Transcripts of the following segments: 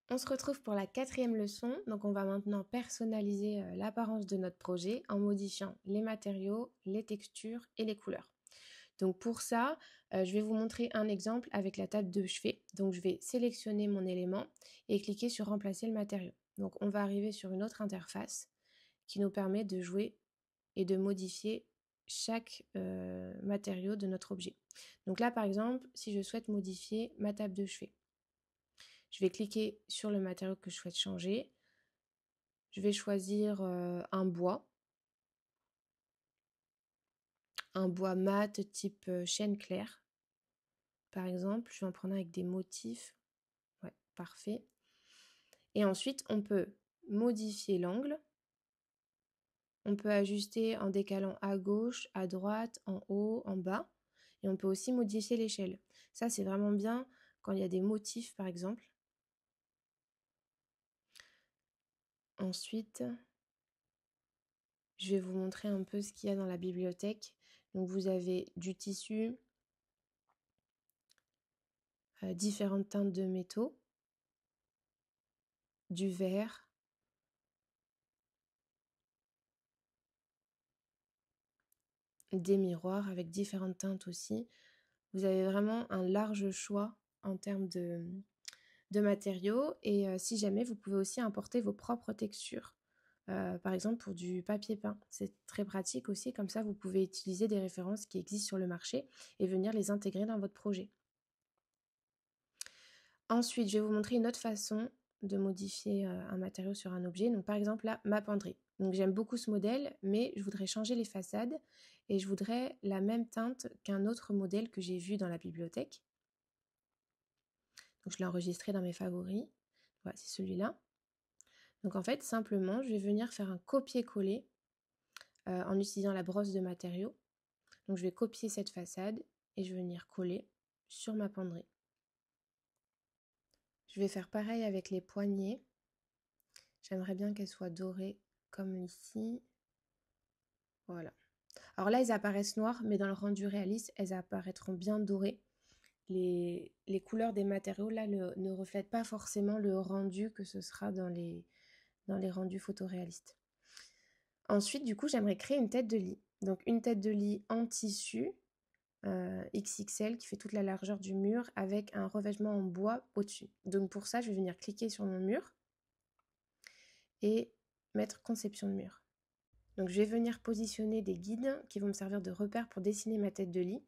On se retrouve pour la 4e leçon. Donc, on va maintenant personnaliser l'apparence de notre projet en modifiant les matériaux, les textures et les couleurs. Donc, pour ça, je vais vous montrer un exemple avec la table de chevet. Donc, je vais sélectionner mon élément et cliquer sur remplacer le matériau. Donc, on va arriver sur une autre interface qui nous permet de jouer et de modifier chaque matériau de notre objet. Donc là, par exemple, si je souhaite modifier ma table de chevet, je vais cliquer sur le matériau que je souhaite changer. Je vais choisir un bois mat type chêne clair. Par exemple, je vais en prendre un avec des motifs. Ouais, parfait. Et ensuite, on peut modifier l'angle. On peut ajuster en décalant à gauche, à droite, en haut, en bas. Et on peut aussi modifier l'échelle. Ça, c'est vraiment bien quand il y a des motifs, par exemple. Ensuite, je vais vous montrer un peu ce qu'il y a dans la bibliothèque. Donc, vous avez du tissu, différentes teintes de métaux, du verre, des miroirs avec différentes teintes aussi. Vous avez vraiment un large choix en termes de matériaux et si jamais vous pouvez aussi importer vos propres textures. Par exemple pour du papier peint, c'est très pratique aussi, comme ça vous pouvez utiliser des références qui existent sur le marché et venir les intégrer dans votre projet. Ensuite, je vais vous montrer une autre façon de modifier un matériau sur un objet. Donc par exemple là, ma penderie. Donc j'aime beaucoup ce modèle, mais je voudrais changer les façades et je voudrais la même teinte qu'un autre modèle que j'ai vu dans la bibliothèque. Donc je l'ai enregistré dans mes favoris. Voilà, c'est celui-là. Donc en fait, simplement, je vais venir faire un copier-coller en utilisant la brosse de matériaux. Donc je vais copier cette façade et je vais venir coller sur ma penderie. Je vais faire pareil avec les poignées. J'aimerais bien qu'elles soient dorées comme ici. Voilà. Alors là, elles apparaissent noires, mais dans le rendu réaliste, elles apparaîtront bien dorées. Les couleurs des matériaux là ne reflètent pas forcément le rendu que ce sera dans les rendus photoréalistes. Ensuite, du coup, j'aimerais créer une tête de lit. Donc une tête de lit en tissu XXL qui fait toute la largeur du mur avec un revêtement en bois au-dessus. Donc pour ça, je vais venir cliquer sur mon mur et mettre conception de mur. Donc je vais venir positionner des guides qui vont me servir de repère pour dessiner ma tête de lit.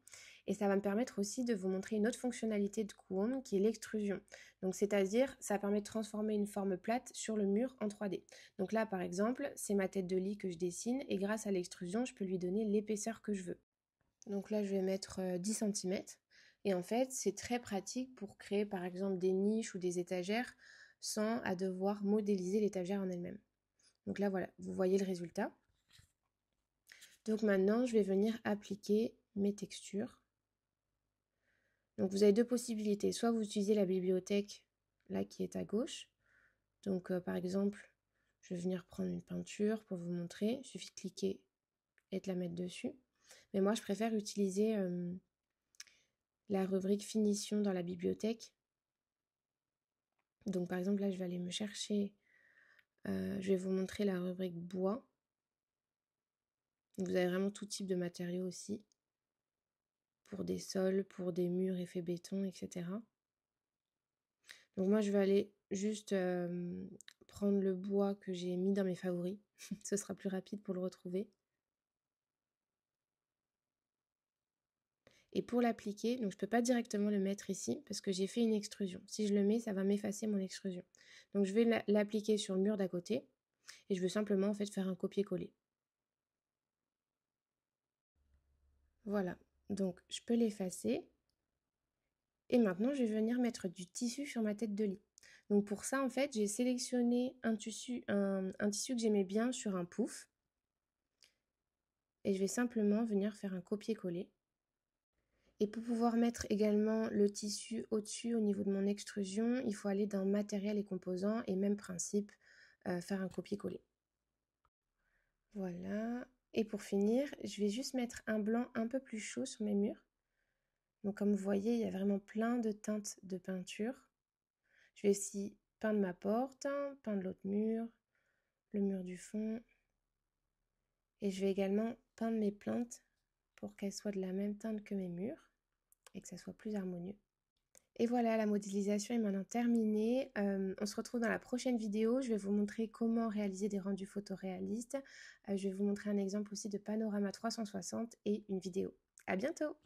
Et ça va me permettre aussi de vous montrer une autre fonctionnalité de Kuon qui est l'extrusion. Donc c'est-à-dire, ça permet de transformer une forme plate sur le mur en 3D. Donc là par exemple, c'est ma tête de lit que je dessine et grâce à l'extrusion, je peux lui donner l'épaisseur que je veux. Donc là je vais mettre 10 cm. Et en fait, c'est très pratique pour créer par exemple des niches ou des étagères sans à devoir modéliser l'étagère en elle-même. Donc là voilà, vous voyez le résultat. Donc maintenant, je vais venir appliquer mes textures. Donc vous avez deux possibilités. Soit vous utilisez la bibliothèque, là qui est à gauche. Donc par exemple, je vais venir prendre une peinture pour vous montrer. Il suffit de cliquer et de la mettre dessus. Mais moi, je préfère utiliser la rubrique finition dans la bibliothèque. Donc par exemple, là, je vais aller me chercher. Je vais vous montrer la rubrique bois. Donc, vous avez vraiment tout type de matériaux aussi. Pour des sols, pour des murs effets béton, etc. Donc moi, je vais aller juste prendre le bois que j'ai mis dans mes favoris. Ce sera plus rapide pour le retrouver. Et pour l'appliquer, donc je ne peux pas directement le mettre ici parce que j'ai fait une extrusion. Si je le mets, ça va m'effacer mon extrusion. Donc je vais l'appliquer sur le mur d'à côté et je veux simplement en fait faire un copier-coller. Voilà, donc je peux l'effacer. Et maintenant, je vais venir mettre du tissu sur ma tête de lit. Donc pour ça, en fait, j'ai sélectionné un tissu que j'aimais bien sur un pouf. Et je vais simplement venir faire un copier-coller. Et pour pouvoir mettre également le tissu au-dessus au niveau de mon extrusion, il faut aller dans matériel et composants et même principe, faire un copier-coller. Voilà. Et pour finir, je vais juste mettre un blanc un peu plus chaud sur mes murs. Donc comme vous voyez, il y a vraiment plein de teintes de peinture. Je vais aussi peindre ma porte, peindre l'autre mur, le mur du fond. Et je vais également peindre mes plantes pour qu'elles soient de la même teinte que mes murs et que ça soit plus harmonieux. Et voilà, la modélisation est maintenant terminée. On se retrouve dans la prochaine vidéo. Je vais vous montrer comment réaliser des rendus photoréalistes. Je vais vous montrer un exemple aussi de panorama 360 et une vidéo. À bientôt!